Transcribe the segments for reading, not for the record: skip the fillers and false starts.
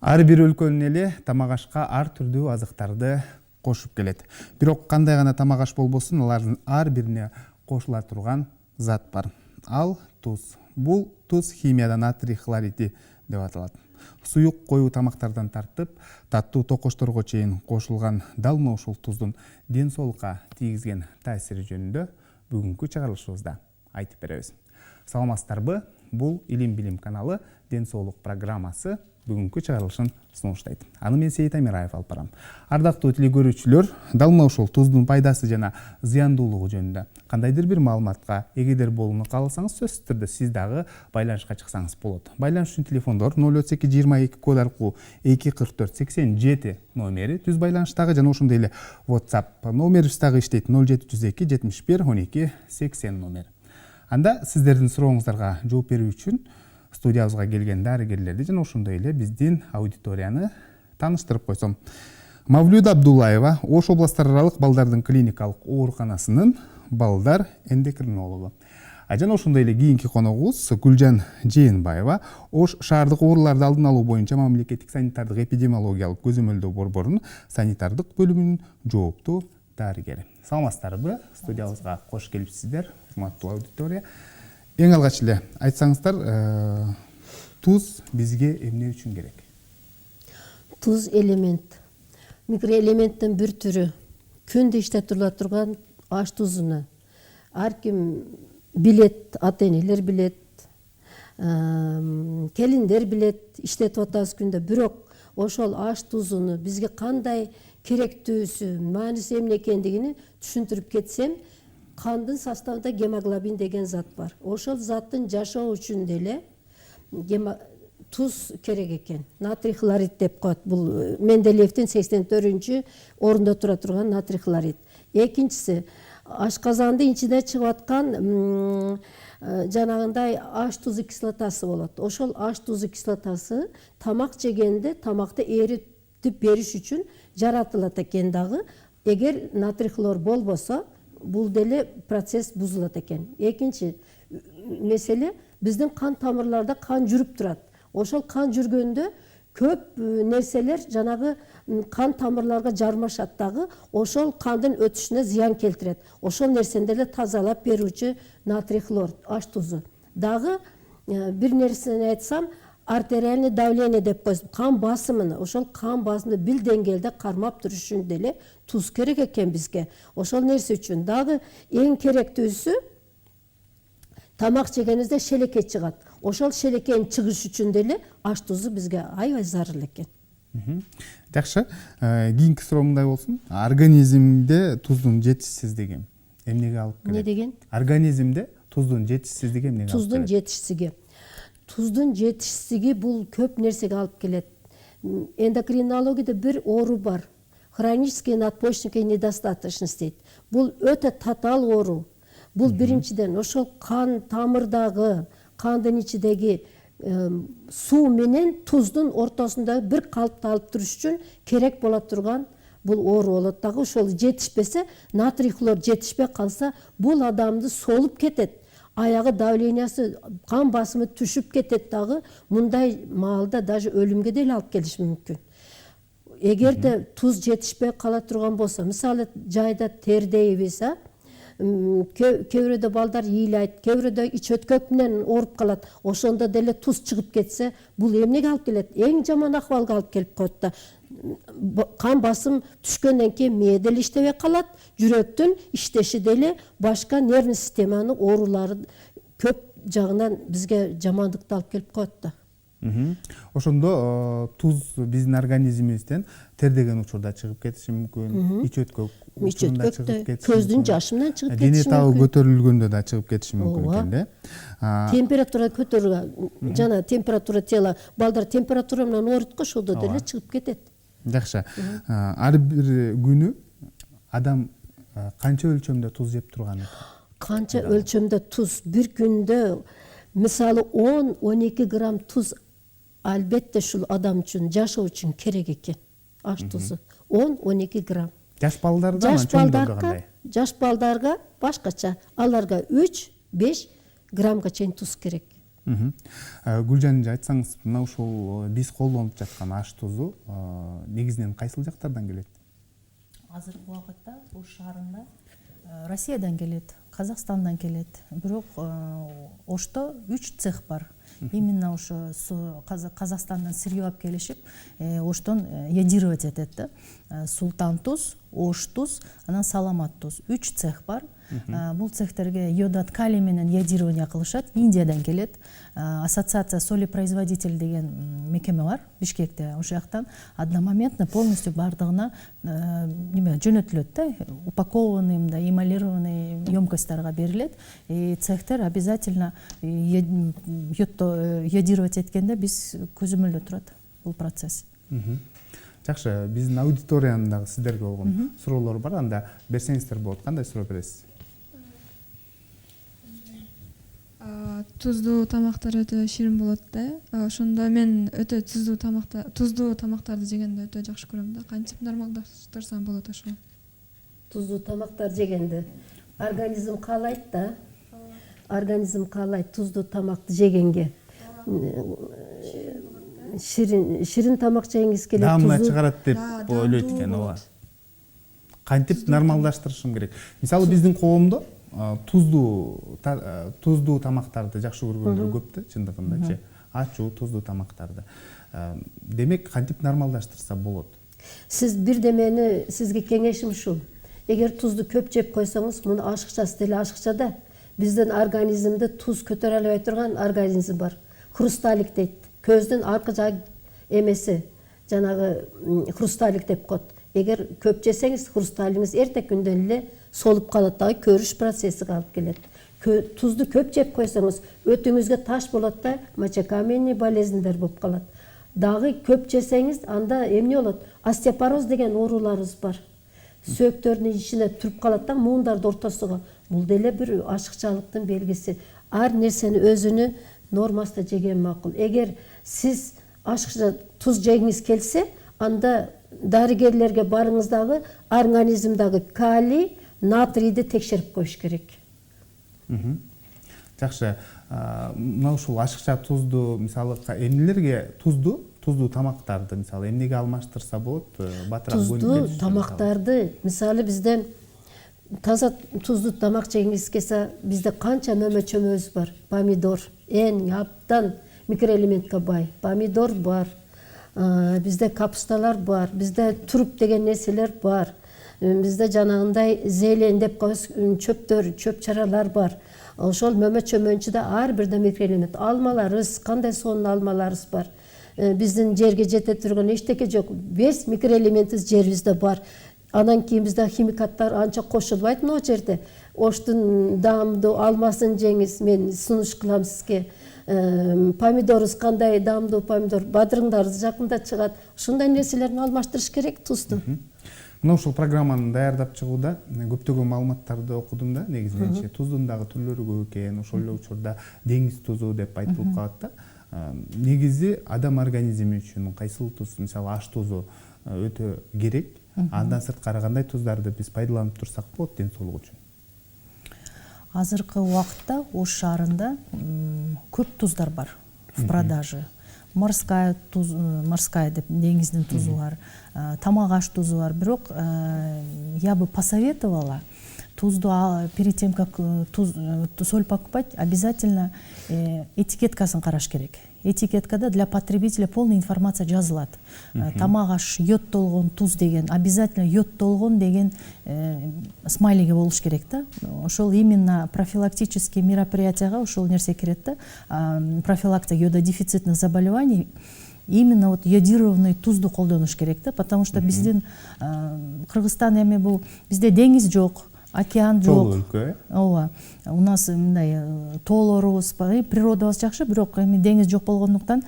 Ар бир өлкөнүн эли тамак ашка ар түрдүү азыктарды кошуп келет. Бирок кандай гана тамак аш болбосун, алардын ар бирине кошула турган зат бар. Ал туз. Бул туз химияда натрий хлориди деп аталат. Суюк коюу тамактардан тартып, таттуу токошторго чейин кошулган дал мына ушул туздун ден соолукка тийгизген таасири жөнүндө бүгүнкү чыгарылышыбызда айтып беребиз. Саламатсыздарбы? Бул Илим Билим каналы ден соолук программасы бүгүнкү чыгарылышын сунуштайт. Аны мен Сейит Амираев алып барам. Ардактуу телекөрүүчүлөр, дал мына ушул туздун пайдасы жана зыяндуулугу жөнүндө кандайдыр бир маалыматка эгедер болууну кааласаңыз, сөзсүз түрдө сиз дагы байланышка чыксаңыз болот. Байланыш үчүн телефондор 03222 код аркылуу 24487 номери түз байланыштагы жана ошондой эле WhatsApp номерибиз дагы иштейт 0702 71 12 80 номер. Анда сиздердин сурооңуздарга жооп берүү үчүн студиябызга келген дарыгерлерди жана ошондой эле биздин аудиторияны тааныштырып койсом. Мавлюда Абдуллаева Ош областтар аралык балдардын клиникалык ооруканасынын балдар эндокринологу. Жана ошондой эле кийинки коногубуз Гүлжан Жээнбаева Ош шаардык ооруларды алдын алуу боюнча мамлекеттик санитардык эпидемиологиялык көзөмөлдөө борборунун санитардык бөлүмүнүн жооптуу дарыгери. Саламатсыздарбы? Студиябызга кош келипсиздер, урматтуу аудитория. Эң алгач эле айтсаңыздар, туз бизге эмне үчүн керек? Туз элемент. Микроэлементтин бир түрү. Күндө иштетила турган аш тузуну ар ким билет, ата-энелер билет, келиндер билет, иштетип атабыз күндө. Бирок ошол аш тузуну бизге кандай керектүүсү, мааниси эмне экендигини түшүндүрүп кетсем, кандын составында гемоглобин деген зат бар. Ошол заттын жашоо үчүн деле туз керек экен. Натрий хлорид деп коет. Бул Менделеевдин 84-чү орунда тура турган натрий хлорид. Экинчиси, ашказандын ичинде чыгып аткан жанагындай аш тузу кислотасы болот. Ошол аш тузу кислотасы тамак жегенде тамакты эритип бериш үчүн жаратылат экен дагы. Эгер натрий хлор болбосо, бул деле процесс бузулат экен. Экинчи меселе, биздин кан тамырларда кан жүрүп турат. Ошол кан жүргөндө көп нерселер жанагы кан тамырларга жармашат дагы, ошол кандын өтүшүнө зыян келтирет. Ошол нерсени деле тазалап берүүчү натрий хлор, аш тузу. Дагы бир нерсени айтсам, артериальный давление деп коебуз, кан басымын. Ошол кан басымды бир деңгээлде кармап туруш үчүн деле туз керек экен бизге. Ошол нерсе үчүн дагы эң керектүүсү, тамак жегенибизде шелеке чыгат. Ошол шелекенин чыгыш үчүн деле аш тузу бизге аябай зарыл экен. Жакшы. Кийинки суроо мындай болсун. Организмде туздун жетишсиздиги эмнеге алып келет? Не деген? Организмде туздун жетишсиздиги эмнеге алып келет? Туздун жетишсиздиги. Туздун жетишсиздиги бул көп нерсеге алып келет. Эндокринологияда бир оору бар. Хроническая надпочечниковая недостаточность дейт. Бул өтө татаал оору. Бул биринчиден ошол кан тамырдагы, кандын ичидеги суу менен туздун ортосундагы бир калыпты алып туруш үчүн керек боло турган бул оору болот дагы. Ошол жетишпесе, натрий хлор жетишпей калса, бул адамды солуп кетет. Аягы давлениясы, кан басымы түшүп кетет дагы. Мындай маалда даже өлүмгө деле алып келиши мүмкүн. Эгерде туз жетишпей кала турган болсо, мисалы жайда тердейбиз, кээ бирөөдө балдар ыйлайт, кээ бирөөдө ич өткөк менен ооруп калат. Ошондо деле туз чыгып кетсе, бул эмнеге алып келет? Эң жаман акыбалга алып келип коет да. Кан басым түшкөндөн кийин мээ деле иштебей калат, жүрөктүн иштеши деле, башка нервный системанын оорулары көп жагынан бизге жамандыкты алып келип коет да. Ошондо туз биздин организмибизден тердеген учурда чыгып кетиши мүмкүн, ич өткөк учурунда чыгып кетиши мүмкүн, көздүн жашы менен чыгып кетиши мүмкүн, дене табы мүмкүн, көтөрүлгөндө да чыгып кетиши мүмкүн экен да. Температура көтөрүлгөн, жана температура тела, балдар температура менен ооруйт го, ошондо деле чыгып кетет. Жакшы. Ар бир күнү адам канча өлчөмдө туз жеп турган экен? Канча өлчөмдө туз? Бир күндө мисалы 10-12 грамм туз албетте ушул адам үчүн, жашоо үчүн керек экен. Аш тузу 10-12 грамм. Жаш балдарда чоңдорго кандай? Жаш балдарга башкача. Аларга 3-5 граммга чейин туз керек. Гүлжан эже, айтсаңыз, мына ушул биз колдонуп жаткан аш тузу негизинен кайсыл жактардан келет? Азыркы убакытта Ош шаарында Россиядан келет, Казакстандан келет. Бирок Ошто 3 цех бар. Именно ошо Казакстандан сырье алып келишип, Оштон йодировать этет да. Султан туз, Ош туз, анан Саламат туз. 3 цех бар. Бул цехтерге йодат калий менен йодирование кылышат. Индиядан келет. Ассоциация солепроизводитель деген мекеме бар Бишкекте. Ошол жактан одномоментно полностью бардыгына жөнөтүлөт да. Упакованный, эмалированный емкостьтарга берилет. И цехтер обязательно йодировать эткенде биз көзөмөлдө турат бул процесс. Жакшы, биздин аудиториянын дагы сиздерге болгон суроолор бар, анда берсеңиздер болот. Кандай суроо бересиз? Туздуу тамактар өтө ширин болот да. Ошондо мен өтө туздуу тамактарды жегенди өтө жакшы көрөм да. Кантип нормалдаштырсам болот ошол? Туздуу тамактар жегенде организм каалайт да. Организм каалайт туздуу тамакты жегенге. Ширин тамак жегиңиз келет, Даамына чыгарат деп ойлойт экен, ооба. Кантип нормалдаштырышым керек? Мисалы биздин коомдо туздуу тамактарды жакшы көргөндөр көп да, чындыгындачы. Ачуу туздуу тамактарды. Демек, кантип нормалдаштырса болот? Сиз бирдемени сизге кеңешим ушул. Эгер тузду көп жеп койсоңуз, муну ашыкчасы деле ашыкча да. Биздин организмде туз көтөрө албай турган организм бар. Хрусталик дейт. Көздүн аркы жак эмеси, жанагы хрусталик деп коет. Эгер көп жесеңиз, хрусталигиңиз эртең күндөн эле солуп калат да, көрүш процессиге алып келет. Тузду көп жеп койсоңуз, өтүңүзгө таш болот да, мочекаменный болезньдер болуп калат. Дагы көп жесеңиз, анда эмне болот? Остеопороз деген ооруларыбыз бар. Сөөктөрдүн ичине туруп калат да, муундардын ортосуга. Бул деле бир ашыкчалыктын белгиси. Ар нерсени өзүнүн нормасында жеген макул. Эгер сиз ашыкча туз жегиңиз келсе, анда дарыгерлерге барыңыз дагы организмдагы калий, натрийди текшерип коюш керек. Жакшы, мына ушул ашыкча тузду, мисалы эмнелерге туздуу тамактарды мисалы эмнеге алмаштырса болот? Туздуу тамактарды, мисалы бизден таза туздуу тамак жегиңиз келсе, бизде канча мөмө-чөмөбүз бар. Помидор, эң абдан микроэлементке бай. Помидор бар. Бизде капусталар бар. Бизде туруп деген нерселер бар. Бизде жанагындай зелень деп коебуз, чөптөр, чөп чаралар бар. Ошол мөмө-чөмөнүн ичинде ар бирде микроэлемент. Алмаларыбыз, кандай сонун алмаларыбыз бар. Биздин жерге жете турган эчтеке жок. 5 микроэлементибиз жерибизде бар. Анан кийин бизде химикаттар анча кошулбайт могу жерде. Оштун даамдуу алмасын жеңиз, мен сунуш кылам сизге. Помидорубуз кандай даамдуу помидор, бадырыңдарыбыз жакында чыгат. Ушундай нерселерди алмаштырыш керек тузду. Мына ушул программаны даярдап чыгууда көптөгөн маалыматтарды окудум да, негизинен туздун дагы түрлөрү көп экен, ошол эле учурда деңиз тузу деп айтылып калат да. Негизи адам организми үчүн кайсыл туз, мисалы аш тузу өтө керек. Андан сырткары кандай туздарды биз пайдаланып турсак болот ден соолук үчүн? Азыркы убакытта Ош шаарында көп туздар бар в продаже. Морская деп деңиздин тузу бар, тамак аш тузу бар. Бирок я бы посоветовала тузду перед тем, как соль покупать, обязательно этикеткасын караш керек. Этикеткада для потребителя полная информация жазылат. Тамак аш йодтолгон туз деген, обязательно йодтолгон деген смайлиги болуш керек да. Ошол именно профилактический мероприятияга ошол нерсе кирет да. Профилактика йододефицитных заболеваний. Именно вот йодированный тузду колдонуш керек да, потому что биздин Кыргызстан эми бул бизде деңиз жок. Океан жок. Ооба. У нас мындай тоолорубуз бар, природабыз жакшы, бирок эми деңиз жок болгондуктан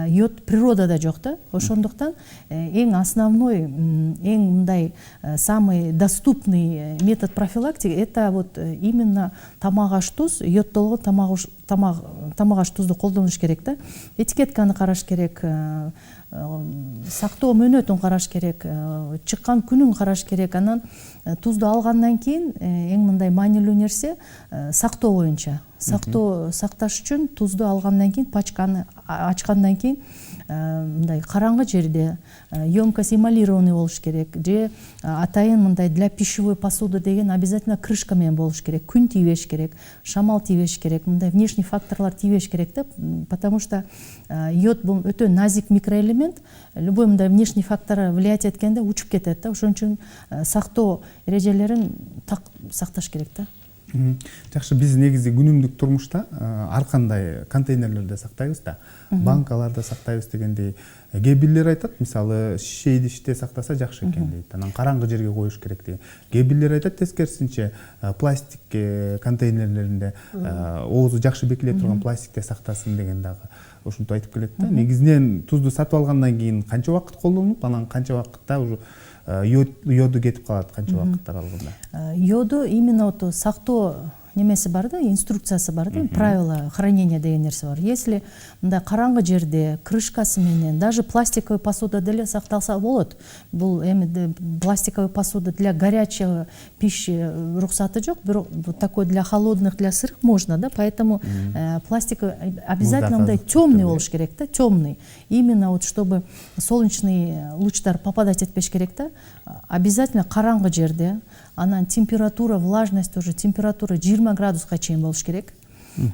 йод природада жок да. Ошондуктан эң основной, эң мындай самый доступный метод профилактики это вот именно тамак аш туз, йодтолгон тамак аш тузду колдонуш керек да. Этикетканы караш керек, сактоо мөөнөтүн караш керек, чыккан күнүн караш керек. Анан тузду алгандан кийин кийин эң мындай маанилүү нерсе сактоо боюнча. Сакташ үчүн тузду алгандан кийин пачканы ачкандан кийин мындай караңгы жерде емкость эмалированный болуш керек же атайын мындай для пищевой посуды деген обязательно крышка менен болуш керек. Күн тийбеш керек, шамал тийбеш керек, мындай внешний факторлор тийбеш керек да, потому что йод бул өтө назик микроэлемент, любой мындай внешний фактор влиять эткенде учуп кетет да. Ошон үчүн сактоо эрежелерин так сакташ керек да. Жакшы, биз негизи күнүмдүк турмушта ар кандай контейнерлерде сактайбыз да, банкаларда сактайбыз дегендей. Кээ бирлер айтат, мисалы шише идиште сактаса жакшы экен дейт, анан караңгы жерге коюш керек деген. Кээ бирлер айтат тескерисинче пластик контейнерлеринде оозу жакшы бекиле турган пластикте сактасын деген дагы ушинтип айтып келет да. Негизинен тузду сатып алгандан кийин канча убакыт колдонуп, анан канча убакытта уже йоду кетип калат, канча убакыт аралыгында? Йоду именно сактоо немеси бар да, инструкциясы бар да, правила хранения деген нерсе бар. Если мындай караңгы жерде крышкасы менен, даже пластиковый посуда деле сакталса болот. Бул эми пластиковый посуда для горячей пищи рухсаты жок, бирок такой для холодных, для сырых можно, да, поэтому пластик обязательно мындай темный болуш керек да, темный. Именно чтобы солнечный лучтар попадать этпеш керек да, обязательно караңгы жерде. Анан температура, влажность тоже, температура 20 градуска чейин болуш керек.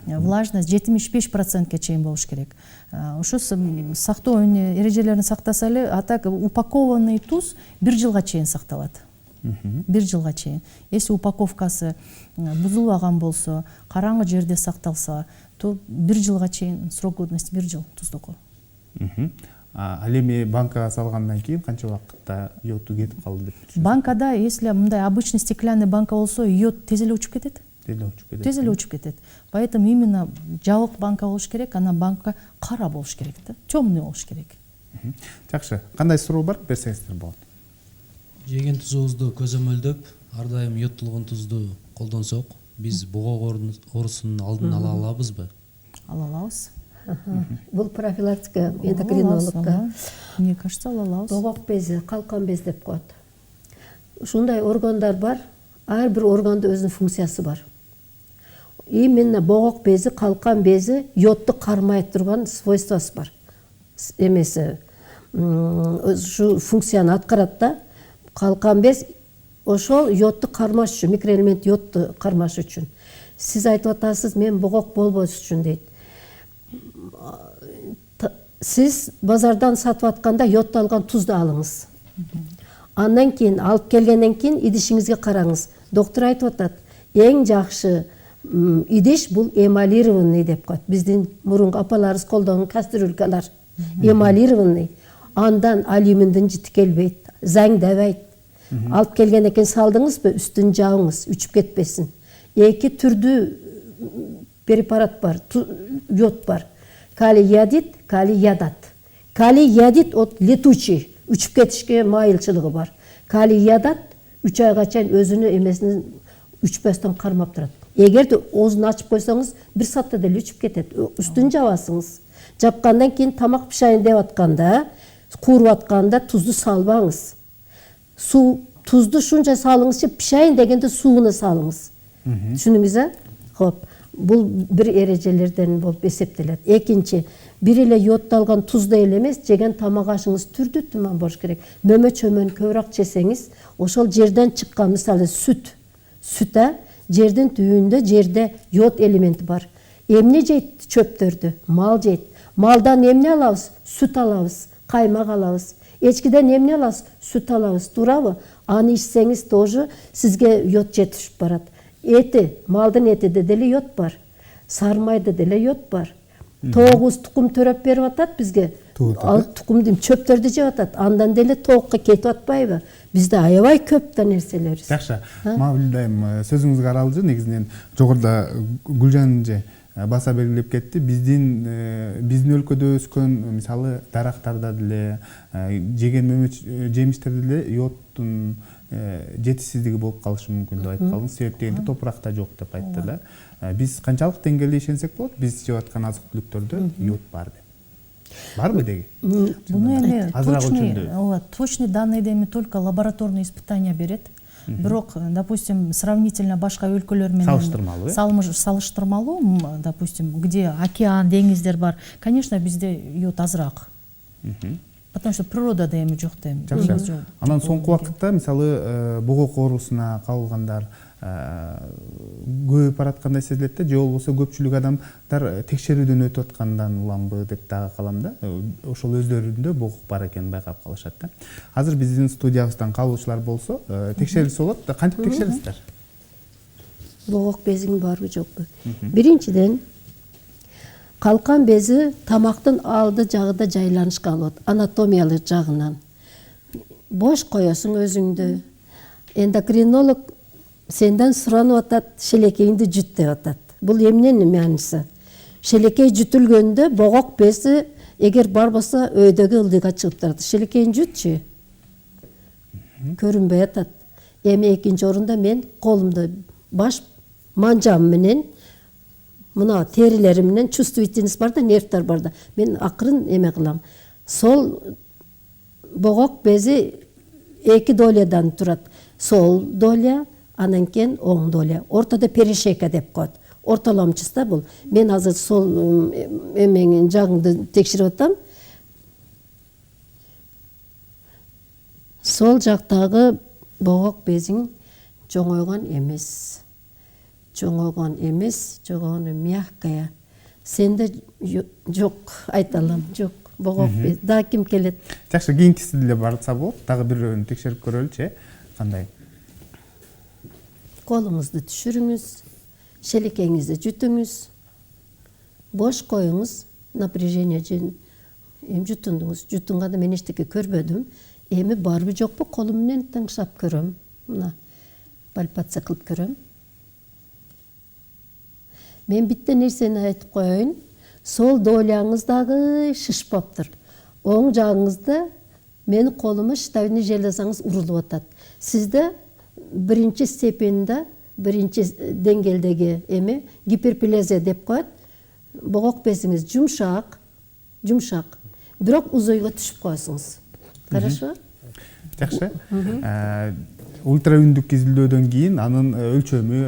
Влажность 75%ке чейин болуш керек. Ошо сактоо эрежелерин сактаса эле, а так упакованный туз 1 жылга чейин сакталат. 1 жылга чейин. Если упаковкасы бузулбаган болсо, караңгы жерде сакталса, то 1 жылга чейин срок годности 1 жыл туздуку. Ал эми банкага салгандан кийин канча убакытта йоду кетип калды деп түшүнөсүз? Банкада, если мындай обычный стеклянный банка болсо, йод тез эле учуп кетет. Тез эле учуп кетет. Поэтому именно жабык банка болуш керек, анан банка кара болуш керек да, темный болуш керек. Жакшы, кандай суроо бар, берсеңиздер болот. Жеген тузубузду көзөмөлдөп, ар дайым йодтулган тузду колдонсок, биз бугок оорусунун алдын ала алабызбы? Ала алабыз. Бул профилактика эндокринологко. Мне кажется, ала алабыз. Богок бези, калкан без деп коет. Ушундай органдар бар, ар бир органда өзүнүн функциясы бар. Именно богок бези, калкан бези йодду кармай турган свойствосы бар. Эмеси ушу функцияны аткарат да. Калкан без ошол йодду кармаш үчүн, микроэлемент йодду кармаш үчүн. Сиз айтып атасыз, мен богок болбош үчүн дейт. Сиз базардан сатып атканда йоддалган тузду алыңыз. Андан кийин алып келгенден кийин идишиңизге караңыз. Доктор айтып атат, эң жакшы идиш бул эмалированный деп коет. Биздин мурунку апаларыбыз колдонгон кастрюлькалар эмалированный. Андан алюминдин жити келбейт, заңдабайт. Алып келгенден кийин салдыңызбы, үстүн жабыңыз, учуп кетпесин. Эки түрдүү препарат бар, йод бар. Калий ядит, калий ядат. Калий ядит от летучий, учуп кетишке майылчылыгы бар. Калий ядат 3 айга чейин өзүнүн эмесин учпастан кармап турат. Эгерде оозун ачып койсоңуз, 1 саатта деле учуп кетет. Үстүн жабасыңыз. Жапкандан кийин тамак пишайын деп атканда, кууруп атканда тузду салбаңыз. Тузду шунча салыңызчы, пишайын дегенде сууну салыңыз. Түшүндүңүз а? Хоп. Бул бир эрежелерден болуп эсептелет. Экинчи, бир эле йоддалган тузду эле эмес, жеген тамак ашыңыз түрдүү туман болуш керек. Мөмө чөмөн көбүрөөк жесеңиз, ошол жерден чыккан, мисалы сүт, жердин түбүндө жерде йод элементи бар. Эмне жейт чөптөрдү? Мал жейт. Малдан эмне алабыз? Сүт алабыз, каймак алабыз. Эчкиден эмне алабыз? Сүт алабыз, туурабы? Аны ичсеңиз тоже сизге йод жетишип барат. Эти, малдын этиде деле йод бар. Сармайда деле йод бар. Тоогуз тукум төрөп берип атат бизге. Ал тукумдун чөптөрдү жеп атат. Андан деле тоокко кетип атпайбы? Бизде аябай көп да нерселерибиз. Жакшы. Мабилдайм, сөзүңүзгө аралжы, негизинен жогоруда Гүлжан эже баса белгилеп кетти. Биздин өлкөдө өскөн, мисалы, дарактарда деле, жеген жемиштерде деле йоддун жетишсиздиги болуп калышы мүмкүн деп айтып калдыңыз. Себеп дегенде топуракта жок деп айтты да. Биз канчалык деңгээлде ишенсек болот? Биз жеп аткан азык түлүктөрдө йод бар деп. Барбы деги? Буну эми точный данные эми только лабораторный испытания берет. бирок допустим сравнительно башка өлкөлөр менен салыштырмалуу, допустим, где океан, деңиздер бар, конечно, бизде йод азыраак. Потому что природада эми жок да эми. Жакшы. Анан соңку убакытта мисалы богок оорусуна кабылгандар көбөйүп бараткандай сезилет да, же болбосо көпчүлүк адамдар текшерүүдөн өтүп аткандан уламбы деп дагы калам да. Ошол өздөрүндө богок бар экенин байкап калышат да. Азыр биздин студиябыздан калуучулар болсо текшерилсе болот да, кантип текшересиздер? Богок безиң барбы жокпу? Биринчиден, калкан бези тамактын алды жагында жайланышка алат, анатомиялык жагынан. Бош коесуң өзүңдү. Эндокринолог сенден суранып атат, шелекейиңди жут деп атат. Бул эмненин мааниси? Шелекей жутулгөндө богок бези эгер барбаса өйдөгү ылдыйга чыгып турат. Шелекейин жутчу. Көрүнбөй атат. Эми экинчи орунда мен колумду баш манжам менен мына терилерим менен чувствительность бар да, нервтер бар да. Мен акырын эме кылам. Сол богок бези эки долиядан турат. Сол долия, анан кийин оң долия. Ортодо перешейка деп коет. Ортоламчысы да бул. Мен азыр сол эмеңин жагыңды текшерип атам. Сол жактагы богок безиң чоңойгон эмес. Чоңойгон эмес, чоңойгон мягкая. Сенде жок, айталам, жок. Богок без. Да ким келет? Жакшы, кийинкиси деле барса болот. Дагы бирөөнү текшерип көрөлүчү, кандай? Колуңузду түшүрүңүз, шелекеңизди жутуңуз, бош коюңуз, напряжение эми жутуңуз. Жутунганда мен эчтеке көрбөдүм. Эми барбы жокпу, колум менен тыңшап көрөм. Мына пальпация кылып көрөм. Мен битте нерсени айтып коеюн. Сол долияңыз дагы шишпаптыр. Оң жагыңызда менин колума щитовидный железаңыз урулуп атат. Сизде биринчи степенде, биринчи деңгээлдеги эми гиперплазия деп коет. Богок безиңиз жумшак, бирок узойго түшүп коесуңуз. Хорошо? Жакшы. Ультра үндүк изилдөөдөн кийин анын өлчөмү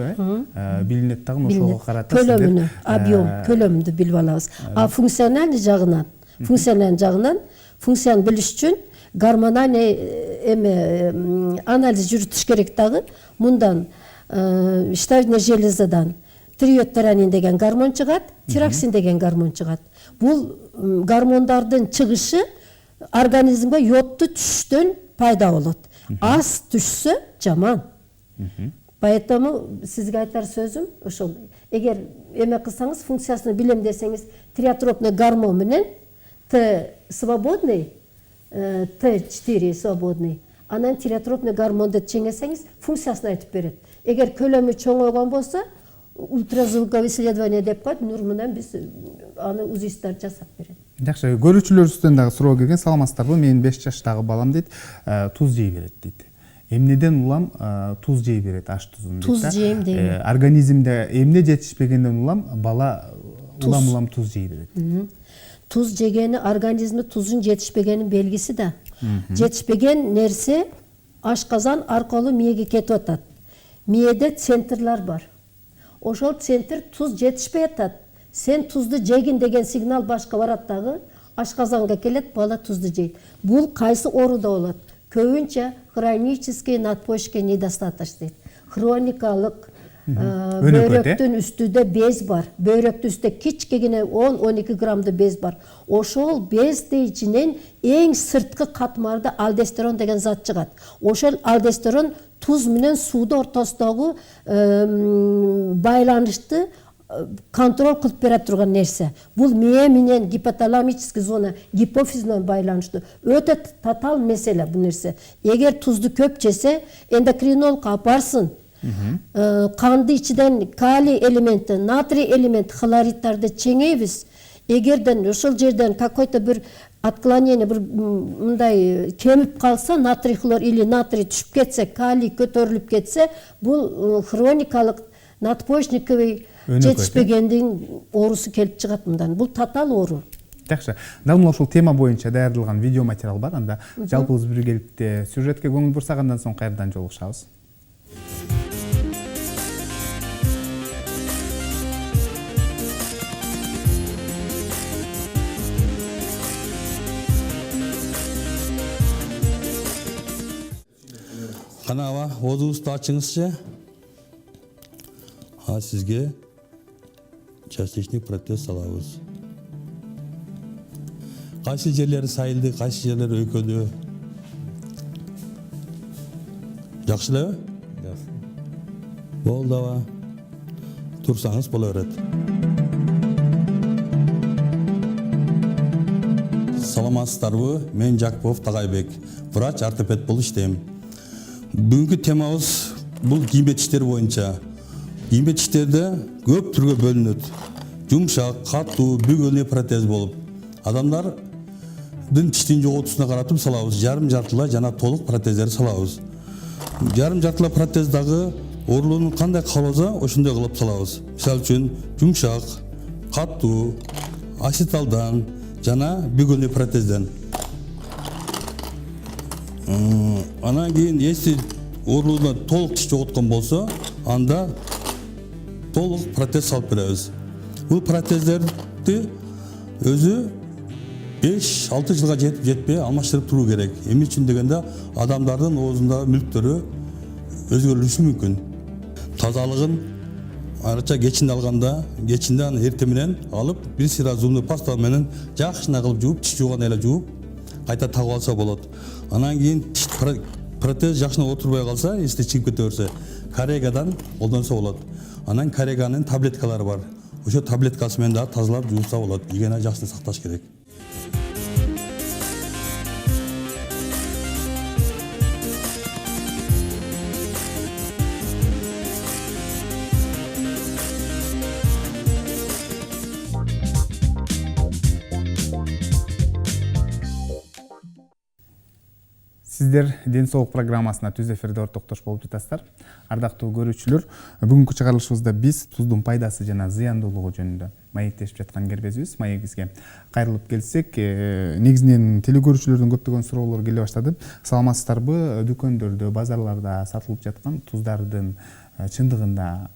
билинет дагы, ошого карата көлөмүнү, объем, көлөмдү билип алабыз. А функциональный жагынан, функцияны билиш үчүн гормональный анализ жүрүтүш керек дагы. Мындан щитовидный железадан триодтиранин деген гормон чыгат, тироксин деген гормон чыгат. Бул гормондордун чыгышы организмге йодду түшүштөн пайда болот. Аз түшсө жаман. Поэтому сизге айтар сөзүм ошол. Эгер эме кылсаңыз, функциясын билем десеңиз, тиреотропный гормон менен Т свободный, Т4 свободный. Анан тиреотропный гормонду чеңесеңиз, функциясын айтып берет. Эгер көлөмү чоңойгон болсо, ультразвуковое исследование деп коет, нур менен биз аны УЗИстер жасап берет. Жакшы, көрүүчүлөрүбүздөн дагы суроо келген. Саламатсыздарбы? Менин 5 жаштагы балам дейт, туз жей берет дейт. Эмнеден улам туз жей берет, аш тузун дейт. Туз жейм дейм. Организмде эмне жетишпегенден улам бала улам туз жей берет. Туз жегени организмде тузун жетишпегенин белгиси да. Жетишпеген нерсе ашказан аркылуу мээге кетип атат. Мээде центрлар бар. Ошол центр туз жетишпей атат. Сен тузду жегин деген сигнал башка барат дагы, ашказанга келет, бала тузду жейт. Бул кайсы ооруда болот? Көбүнчө хронический надпочечный недостаточность дейт. Хроникалык бөйрөктүн үстүдө без бар. Бөйрөктүн үстүдө кичкегине 10-12 граммды без бар. Ошол бездин ичинен эң сырткы катмарда алдостерон деген зат чыгат. Ошол алдостерон туз менен сууда ортосундагы байланышты контроль кылып бере турган нерсе. Бул мээ менен гипоталамический зона, гипофиз менен байланыштуу. Өтө татаал меселе бул нерсе. Эгер тузду көп жесе, эндокринологко апарсын. Канды ичиден калий элементи, натрий элементи, хлориддарды чеңейбиз. Эгерден ошол жерден какой-то бир отклонение, бир мындай кемип калса, натрий хлор или натрий түшүп кетсе, калий көтөрүлүп кетсе, бул хроникалык надпочечниковый жетишпегендин оорусу келип чыгат мындан. Бул татаал оору. Жакшы. Дагы ушул тема боюнча даярдалган видео материал бар. Анда жалпыбыз биргеликте сюжетке көңүл бурсак, андан соң кайрадан жолугушабыз. Қана аба, оозуңузду ачыңызчы. Сизге частичный протез салабыз. Кайсы жерлери сайылды, кайсы жерлери өйкөдү? Жакшы элеби? Болду аба. Турсаңыз боло берет. Саламатсыздарбы? Мен Жакпов Тагайбек, врач ортопед болуп иштейм. Бүгүнкү темабыз бул кийим бетиштер боюнча. Кийим бетиштерде көп түргө бөлүнөт. Жумшак, катуу, бүгүлүү протез болуп. Адамдардын тиштин жоготуусуна каратып салабыз. Жарым жартылай жана толук протездерди салабыз. Жарым жартылай протез дагы оорулуунун кандай калыбаса, ошондой кылып салабыз. Мисалы үчүн, жумшак, катуу, асеталдан жана бүгүлүү протезден. Анан кийин если оорулууна толук тиш жоготкон болсо, анда толук протез салып беребиз. Бул протездерди өзү 5-6 жылга жетпей алмаштырып туруу керек. Эмне үчүн дегенде адамдардын оозундагы мүлктөрү өзгөрүлүшү мүмкүн. Тазалыгын арача кечинде алганда, кечинде аны эртең менен алып, бир сыйра зумдуу паста менен жакшына кылып жууп, тиш жууган эле жууп, кайта тагып алса болот. Анан кийин протез жакшына отурбай калса, эсте чыгып кете берсе, коррегадан колдонсо болот. Анан корреганын таблеткалары бар. Ошо таблеткасы менен да тазалап жууса болот. Гигиена жакшы сакташ керек. Сиздер Ден соолук программасына түз эфирде ортоктош болуп жатасыздар. Ардактуу көрүүчүлөр, бүгүнкү чыгарылышыбызда биз туздун пайдасы жана зыяндуулугу жөнүндө маектешип жаткан кербезибиз. Маегибизге кайрылып келсек, негизинен телекөрүүчүлөрдөн көптөгөн суроолор келе баштады. Саламатсыздарбы? Дүкөндөрдө, базарларда сатылып жаткан туздардын чындыгында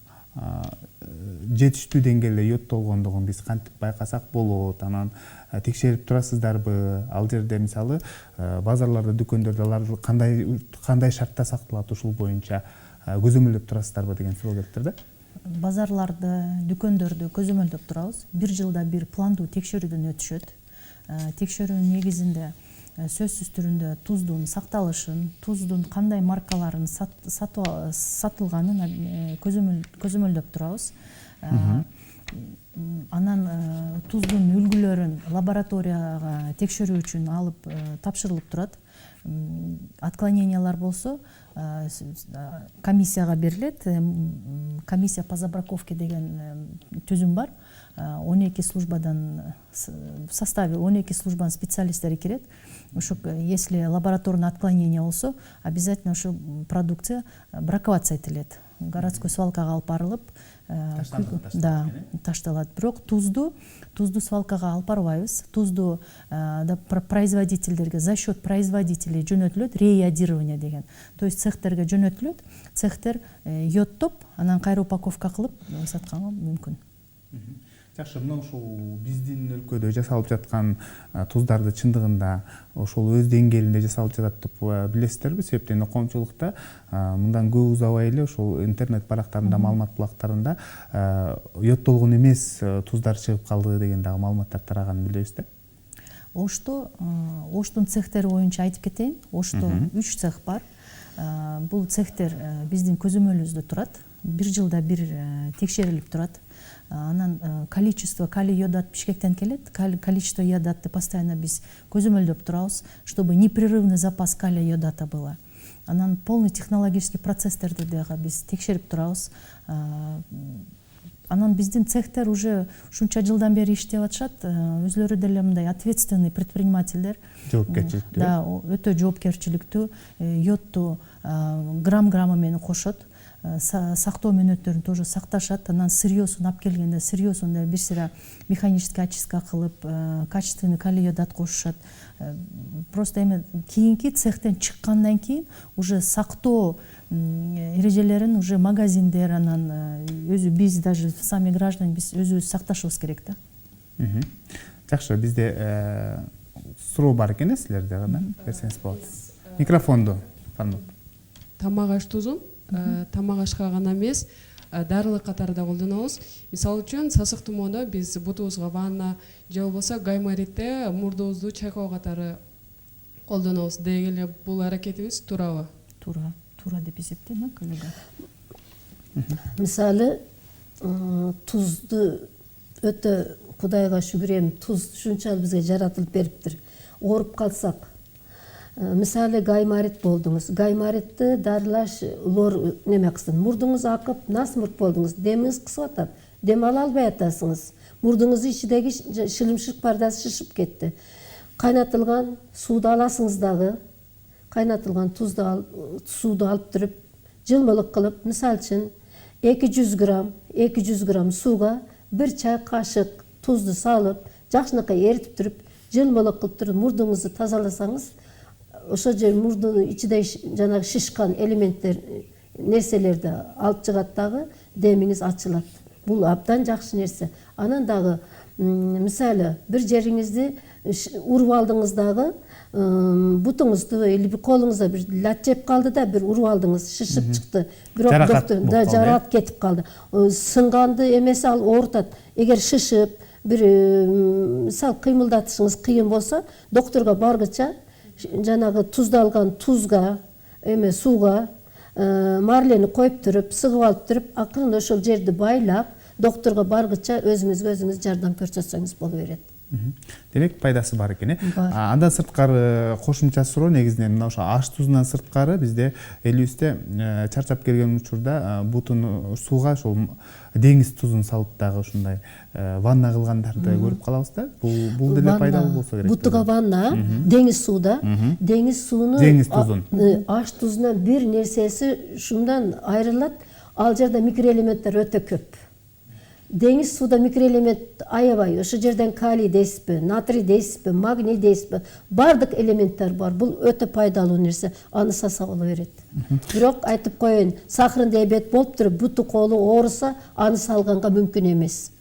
жетиштүү деңгээлде йодтолгондугун биз кантип байкасак болот? Анан текшерип турасыздарбы? Ал жерде мисалы базарларда, дүкөндөрдө алар кандай шартта сакталат, ушул боюнча көзөмөлдөп турасыздарбы деген суроо келиптир да. Базарларды, дүкөндөрдү көзөмөлдөп турабыз. Бир жылда бир пландуу текшерүүдөн өтүшөт. Текшерүүнүн негизинде сөзсүз түрүндө туздун сакталышын, туздун кандай маркаларын сатылганын көзөмөлдөп турабыз. Анан туздун үлгүлөрүн лабораторияга текшерүү үчүн алып тапшырылып турат. Отклонениялар болсо комиссияга берилет. Комиссия по забраковке деген түзүм бар. 12 службадан в составе 12 службанын специалисттери кирет. Ошо если лабораторный отклонение болсо, обязательно ошо продукция браковаться этилет. Городской свалкага алып барылып, ташталат. Бирок тузду свалкага алып барбайбыз. Тузду производительдерге за счет производителей жөнөтүлөт, реиодирование деген. То есть цехтерге жөнөтүлөт, цехтер йодтоп, анан кайра упаковка кылып сатканга мүмкүн. Жакшы, мына ушул биздин өлкөдө жасалып жаткан туздарды чындыгында ошол өз деңгээлинде жасалып жатат деп билесиздерби? Себептен коомчулукта мындан көп узабай эле ошол интернет барактарында, маалымат булактарында йодтолгон эмес туздар чыгып калды деген дагы маалыматтар тараганын билебиз да. Оштун цехтери боюнча айтып кетейин. Ошто 3 цех бар. Бул цехтер биздин көзөмөлүбүздө турат. Бир жылда бир текшерилип турат. Анан количество калий йодат Бишкектен келет. Количество йодатты постоянно биз көзөмөлдөп турабыз, чтобы непрерывный запас калия йодата было. Анан полный технологический процесстерди дагы биз текшерип турабыз. Анан биздин цехтер уже ушунча жылдан бери иштеп атышат. Өзлөрү деле мындай ответственный предпринимательдер. Жоопкерчиликтүү. Да, өтө жоопкерчиликтүү. Йодту грамм менен кошот. Сактоо мөөнөттөрүн тоже сакташат. Анан сырьёсун алып келгенде сырьёсун бир сыра механический очистка кылып, качественный калий йодат кошушат. Просто эми кийинки цехтен чыккандан кийин уже сактоо эрежелерин уже магазиндер, анан өзү биз даже сами граждане биз өзүбүз сакташыбыз керек да. Жакшы, бизде суроо бар экен силерде, берсеңиз болот. Микрофонду, тамак аш тузун тамак ашка гана эмес дарылык катарында колдонобуз. Мисалы үчүн сасык тумоодо биз бутубузга ванна же болбосо гаймаритте мурдубузду чайкоо катары колдонобуз. Деги эле бул аракетибиз туурабы? Туура деп эсептейм, коллега. Мисалы тузду өтө Кудайга шүгүр эми туз ушунчалык бизге жаратылып бериптир. Ооруп калсак, мисалы гаймарит болдуңуз. Гаймаритти дарылаш лор неме кылсын. Мурдуңуз акып, насмырт болдуңуз. Демиңиз кысып атат. Дем ала албай атасыңыз. Мурдуңуздун ичидеги шылымшык пардасы шишип кетти. Кайнатылган сууду аласыңыз дагы. Кайнатылган сууду алып туруп, жылмылык кылып, мисалы үчүн 200 грамм сууга 1 чай кашык тузду салып, жакшынакай эритип туруп, жылмылык кылып туруп, мурдуңузду тазаласаңыз, ошол жер мурдунун ичиде жанагы шишкан элементтер, нерселерди алып чыгат дагы, демиңиз ачылат. Бул абдан жакшы нерсе. Анан дагы мисалы бир жериңизди уруп алдыңыз дагы, бутуңузду или колуңузда бир лат жеп калды да, бир уруп алдыңыз, шишип чыкты. Бирок доктор жарат кетип калды. Сынганды эмес ал оорутат. Эгер шишип, бир мисалы кыймылдатышыңыз кыйын болсо, докторго баргыча жанагы тузду алган тузга, сууга марлени коюп туруп, сыгып алып туруп, акырын ошол жерди байлап, докторго баргыча өзүңүзгө өзүңүз жардам көрсөтсөңүз боло берет. Демек пайдасы бар экен. Андан сырткары кошумча суроо негизинен мына ошо аш тузунан сырткары бизде элибизде чарчап келген учурда бутун сууга ошол деңиз тузун салып дагы ушундай ванна кылгандарды көрүп калабыз да. Бул деле пайдалуу болсо керек. Бутуга ванна, деңиз сууда, деңиз сууну аш тузунан бир нерсеси ушундан айрылат. Ал жерде микроэлементтер өтө көп. Деңиз сууда микроэлемент аябай, ошо жерден калий дейсизби, натрий дейсизби, магний дейсизби, бардык элементтер бар. Бул өтө пайдалуу нерсе. Аны саса боло берет. Бирок айтып коеюн, сахарный диабет болуп туруп, буту колу ооруса, аны салганга мүмкүн эмес.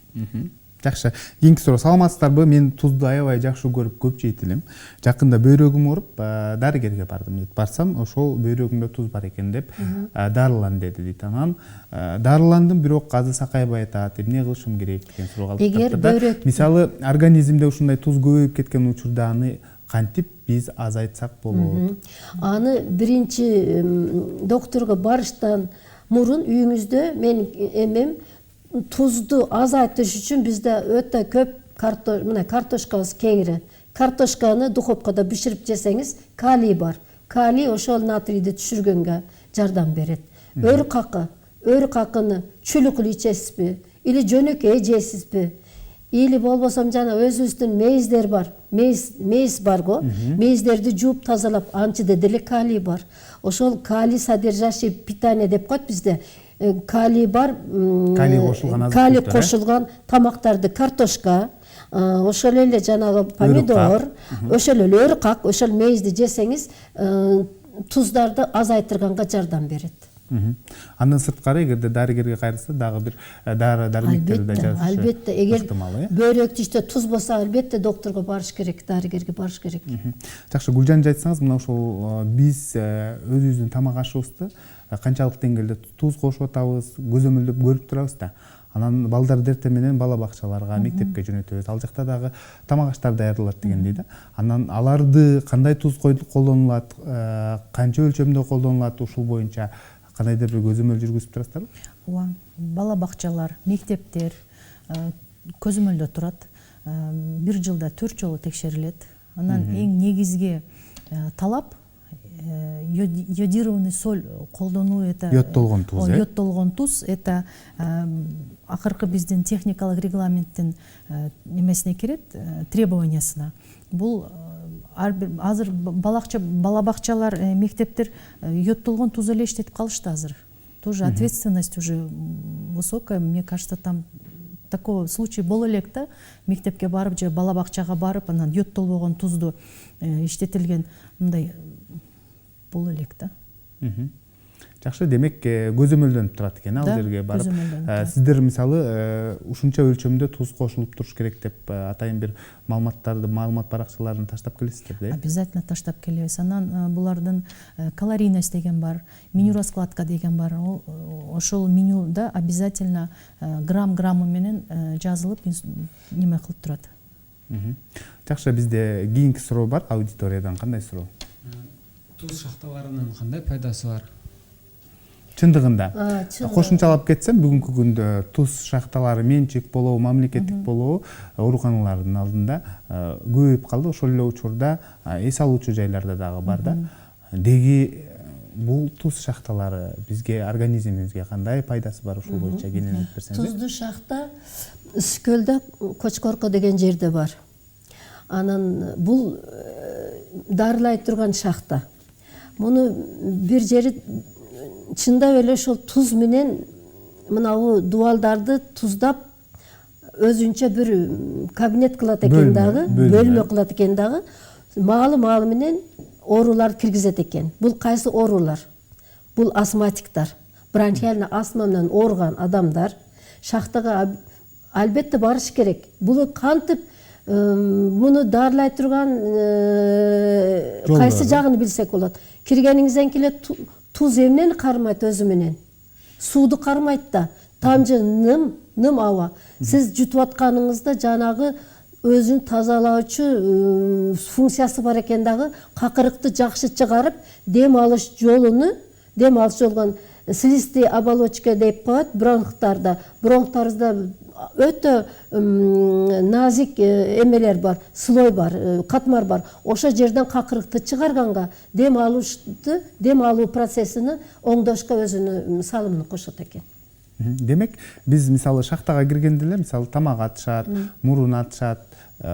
Жакшы. Кийинки суроо. Саламатсыздарбы? Мен тузду аябай жакшы көрүп көп жейт элем. Жакында бөйрөгүм ооруп, дарыгерге бардым. Барсам, ошол бөйрөгүмдө туз бар экен деп, дарылан деди дейт. Анан дарыландым, бирок азыр сакайбай атат. Эмне кылышым керек деген суроо калып калды. Мисалы, организмде ушундай туз көбөйүп кеткен учурда аны кантип биз азайтсак болот? Аны биринчи докторго барыштан мурун үйүңүздө мен эмем тузду азайтыш үчүн бизде өтө көп картошкабыз кеңири. Картошканы духовкада биширип жесеңиз, калий бар. Калий ошол натрийди түшүргөнгө жардам берет. Өрүк акыны чүлүк ичесизби, или жөнөкөй жейсизби, или болбосом жана өзүбүздүн мейиздер бар. Мейиз бар го. Мейиздерди жууп тазалап, анчыда деле калий бар. Ошол калий содержащий питание деп коет бизде. Калий бар, калий кошулган тамактарды, картошка, ошол эле жанагы помидор, ошол эле өрүк, ошол мейизди жесеңиз, туздарды азайтырганга жардам берет. Андан сырткары эгерде дарыгерге кайрылса дагы бир дары-дармектерди да жазышы. Албетте, эгер бөйрөктү ичте туз болсо, албетте докторго барыш керек, дарыгерге барыш керек. Жакшы, Гүлжан айтсаңыз, мына ошол биз өзүбүздүн тамак ашыбызды канчалык деңгээлде туз кошуп атабыз, көзөмөлдөп көрүп турабыз да. Анан балдарды эртең менен бала бакчаларга, мектепке жөнөтөбүз. Ал жакта дагы тамак аштар даярдалат дегендей да. Анан аларды кандай туз колдонулат, канча өлчөмдө колдонулат, ушул боюнча кандайдыр бир көзөмөл жүргүзүп турасыздарбы? Ооба, бала бакчалар, мектептер көзөмөлдө турат. Бир жылда 4 жолу текшерилет. Анан эң негизги талап йодированный соль колдонуу, это йодтолгон туз. Йодтолгон туз, это акыркы биздин техникалык регламенттин немесине кирет, требованиясына. Бул азыр бала бакчалар, мектептер йодтолгон туз эле иштетип калышты азыр. Тоже ответственность уже высокая, мне кажется, там такой случай боло элек да, мектепке барып же бала бакчага барып, анан йодтолбогон тузду иштетилген мындай боло элек да. Жакшы, демек көзөмөлдөнүп турат экен ал Да, жерге барып. көзөмөлдөнүп турат. Сиздер мисалы ушунча өлчөмдө туз кошулуп туруш керек деп атайын бир маалымат баракчаларын таштап келесиздер да? Обязательно таштап келебиз. Анан булардын калорийность деген бар, меню раскладка деген бар. Ошол менюда обязательно граммы менен жазылып неме кылып турат. Жакшы, бизде кийинки суроо бар аудиториядан. Кандай суроо? Туз шахталарынын кандай пайдасы бар? Чындыгында чындыгында. кошумчалап кетсем, бүгүнкү күндө туз шахталары менчик болобу, мамлекеттик болобу, ооруканалардын алдында көбөйүп калды. Ошол эле учурда эс алуучу жайларда дагы бар да. Деги бул туз шахталары бизге, организмибизге кандай пайдасы бар, ушул боюнча кенен айтып берсеңиз. Туздуу шахта Үскөлдө Кочкорко деген жерде бар. Анан бул дарылай турган шахта. Муну бир жери чындап эле ошол туз менен мынабу дубалдарды туздап өзүнчө бир кабинет кылат экен дагы, бөлмө кылат экен дагы. Маалы менен оорулар киргизет экен. Бул кайсы оорулар? Бул астматиктар, бронхиальный астма менен ооруган адамдар шахтага албетте барыш керек. Бул кантип муну дарылай турган кайсы жагын билсек болот. Киргениңизден келет туз эмнени кармайт өзү менен? Сууду кармайт да. Тамчы ным аба. Сиз жутуп атканыңызда жанагы өзүн тазалоочу функциясы бар экен дагы, какырыкты жакшы чыгарып, дем алыш жолгон слизистый оболочка деп коет бронхтарда. Бронхтарыңызда өтө назик эмелер бар, слой бар, катмар бар. Ошол жерден какырыкты чыгарганга дем алуу процессини оңдошко өзүнүн салымын кошот экен. Демек, биз мисалы шахтага киргенде эле мисалы тамак атышат, мурун атышат,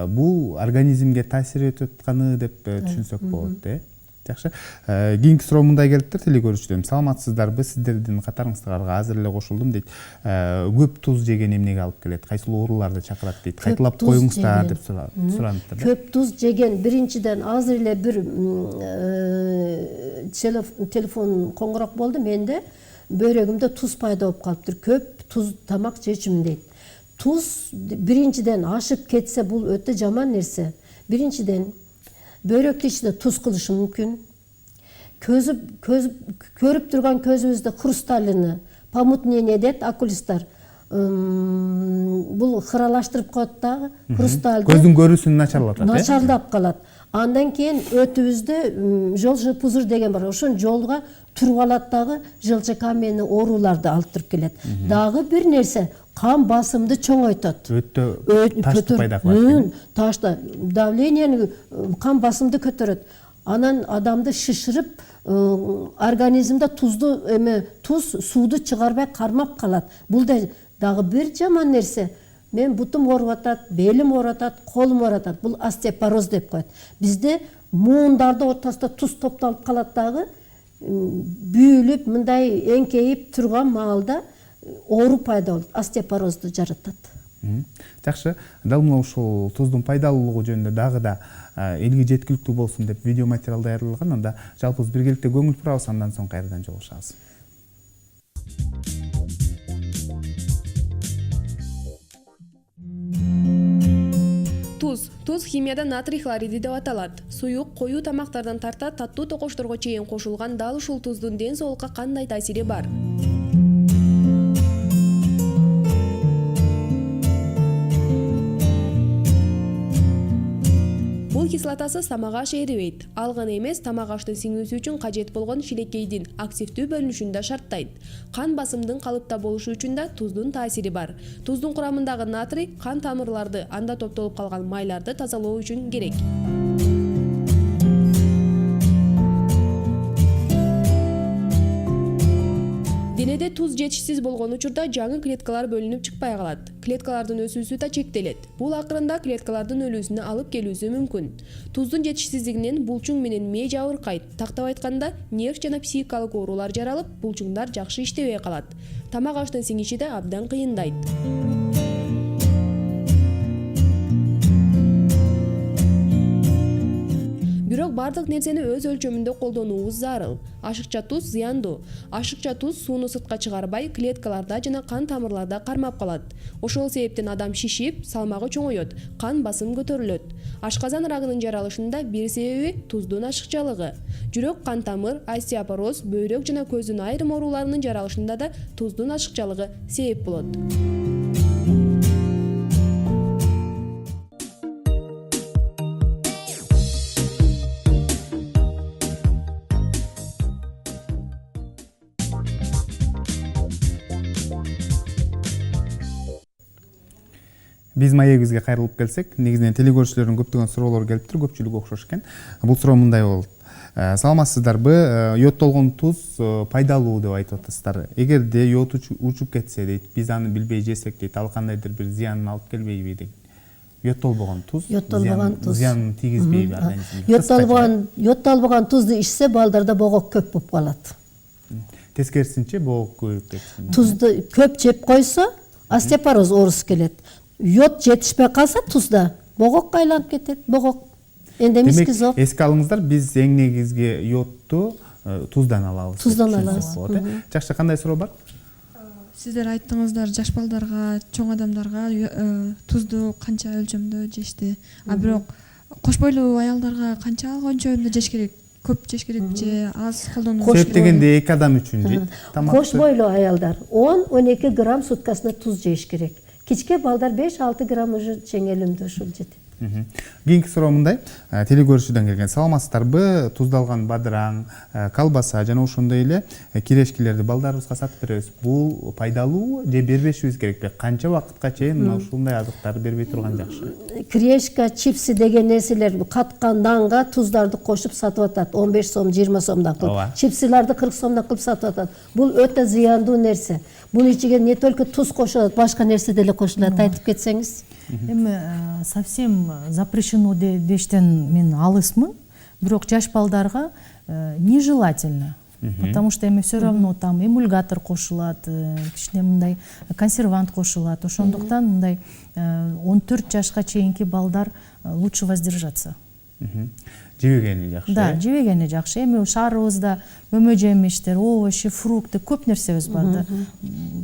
бул организмге таасир этип атканы деп түшүнсөк болот да. Жакшы. Кийинки суроо мындай келиптир телекөрүүчүдөн. Саламатсыздарбы? Сиздердин катарыңыздарга азыр эле кошулдум дейт. Көп туз жеген эмнеге алып келет? Кайсыл ооруларды чакырат дейт? Кайталап коюңуздар деп сураныптыр. Көп туз жеген биринчиден азыр эле бир телефон коңгурок болду менде. Бөйрөгүмдө туз пайда болуп калыптыр. Көп туз тамак жечүм дейт. Туз биринчиден ашып кетсе бул өтө жаман нерсе. Биринчиден бөйрөктү ичинде туз кылышы мүмкүн. Көрүп турган көзүбүздө хрусталины, помутнение дейт окулисттар. Бул хыралаштырып коет дагы хрусталды. Көздүн көрүүсүн начарлатат. Начарлап калат. Андан кийин өтүбүздө желчный пузырь деген бар. Ошон жолго туруп алат дагы желчный каменный ооруларды алып туруп келет. Дагы бир нерсе кан басымды чоңойтот. Өтө ташты пайда кылат. Ташты давлениени, кан басымды көтөрөт. Анан адамды шиширип, организмде туз сууду чыгарбай кармап калат. Бул да дагы бир жаман нерсе. Мен бутум ооруп атат, белим ооруп атат, колум ооруп атат. Бул остеопороз деп коет. Бизде муундарды ортосунда туз топтолуп калат дагы, бүйүлүп, мындай эңкейип турган маалда оору пайда болот, остеопорозду жаратат. Жакшы. Дал мына ушул туздун пайдалуулугу жөнүндө дагы да элге жеткиликтүү болсун деп видео материал даярдалган. Анда жалпыбыз биргеликте көңүл бурабыз, андан соң кайрадан жолугушабыз. Туз химияда натрий хлориди деп аталат. Суюк, коюу тамактардан тарта таттуу токочторго чейин кошулган дал ушул туздун ден соолукка кандай таасири бар? Бул кислотасы тамак аш эрибейт. Ал гана эмес, тамак аштын сиңүүсү үчүн кажет болгон шилекейдин активдүү бөлүнүшүн да шарттайт. Кан басымдын калыпта болушу үчүн да туздун таасири бар. Туздун курамындагы натрий кан тамырларды, анда топтолуп калган майларды тазалоо үчүн керек. Денеде туз жетишсиз болгон учурда жаңы клеткалар бөлүнүп чыкпай калат. Клеткалардын өсүүсү да чектелет. Бул акырында клеткалардын өлүүсүнө алып келүүсү мүмкүн. Туздун жетишсиздигинен булчуң менен мээ жабыркайт. Тактап айтканда, нерв жана психикалык оорулар жаралып, булчуңдар жакшы иштебей калат. Тамак аштын сиңиши да абдан кыйындайт. Бирок бардык нерсени өз өлчөмүндө колдонуубуз зарыл. Ашыкча туз зыяндуу. Ашыкча туз сууну сыртка чыгарбай, клеткаларда жана кан тамырларда кармап калат. Ошол себептен адам шишип, салмагы чоңойот, кан басым көтөрүлөт. Ашказан рагынын жаралышында бир себеби туздун ашыкчалыгы. Жүрөк, кан тамыр, остеопороз, бөйрөк жана көздүн айрым ооруларынын жаралышында да туздун ашыкчалыгы себеп болот. Биз маегибизге кайрылып келсек, негизинен телекөрүүчүлөрдүн көптөгөн суроолору келиптир, көпчүлүгү окшош экен. Бул суроо мындай болот. Саламатсыздарбы? Йодтолгон туз пайдалуу деп айтып атасыздар. Эгерде йод учуп кетсе дейт, биз аны билбей жесек дейт, ал кандайдыр бир зыянын алып келбейби дейт. Йодтолбогон туз зыянын тийгизбейби организмге? Йодтолбогон тузду ичсе балдарда богок көп болуп калат. Тескерисинче богок көбөйүп кетсин. Тузду көп жеп койсо, остеопороз оорусу келет. Йод жетишпей калса тузда богокко айланып кетет. Богок эндемиски зоб. Эске алыңыздар, биз эң негизги йодду туздан алабыз. Туздан алабыз. Жакшы, кандай суроо бар? Сиздер айттыңыздар, жаш балдарга, чоң адамдарга тузду канча өлчөмдө жешти. А бирок кош бойлуу аялдарга канча өлчөмдө жеш керек? Көп жеш керек же аз колдонуу керек? Көп дегенде 2 адам үчүн дейт. Кош бойлуу аялдар 10-12 грамм суткасына туз жеш керек. Кичке балдар 5-6 грамм уже жеңелимдүү ушул жетет. Кийинки суроо мындай. Телекөрүүчүдөн келген. Саламатсыздарбы? Туздалган бадыраң, колбаса жана ошондой эле кирешкилерди балдарыбызга сатып беребиз. Бул пайдалуу же бербешибиз керекпи? Канча убакытка чейин мына ушундай азыктарды бербей турган жакшы? Кирешка, чипси деген нерселер каткан нанга туздарды кошуп сатып атат. 15 сом, 20 сомдон кылып. Чипсиларды 40 сомдон кылып сатып атат. Бул өтө зыяндуу нерсе. Бунун ичиге не только туз кошулат, башка нерсе деле кошулат. Айтып кетсеңиз. Эми совсем запрещено дештен мен алысмын, бирок жаш балдарга нежелательно. Потому что эми все равно там эмульгатор кошулат, кичине мындай консервант кошулат. Ошондуктан мындай 14 жашка чейинки балдар лучше воздержаться. Жебегени жакшы. Да, жебегени жакшы. Эми шаарыбызда мөмө жемиштер, овощи, фрукты көп нерсебиз бар да.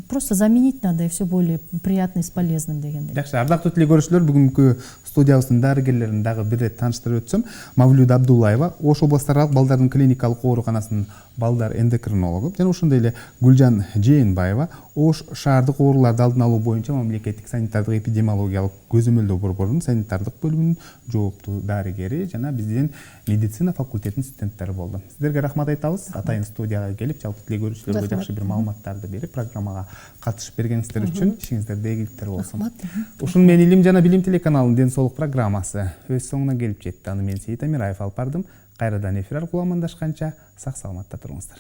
Просто заменить надо и все более приятным и полезным дегендей. Жакшы, ардактуу телекөрүүчүлөр, бүгүнкү студиябыздын дарыгерлерин дагы бир рет тааныштырып өтсөм, Мавлюда Абдуллаева, Ош областаралык балдардын клиникалык ооруканасынын балдар эндокринологу жана ошондой эле Гүлжан Жээнбаева, Ош шаардык ооруларды алдын алуу боюнча мамлекеттик санитардык эпидемиологиялык көзөмөлдөө борборунун санитардык бөлүмүнүн жооптуу дарыгери жана биздин медицина факультетинин студенттери болду. Сиздерге рахмат айтабыз. Атайын студияга келип, жалпы телекөрүүчүлөргө жакшы бир маалыматтарды берип, программага катышып бергениңиздер үчүн ишиңиздерде ийгиликтер болсун. Ушун менен Илим жана билим телеканалынын ден соолук программасы өз соңуна келип жетти. Аны мен Сейит Амираев алып бардым. Кайрадан эфир аркылуу амандашканча сак саламатта туруңуздар.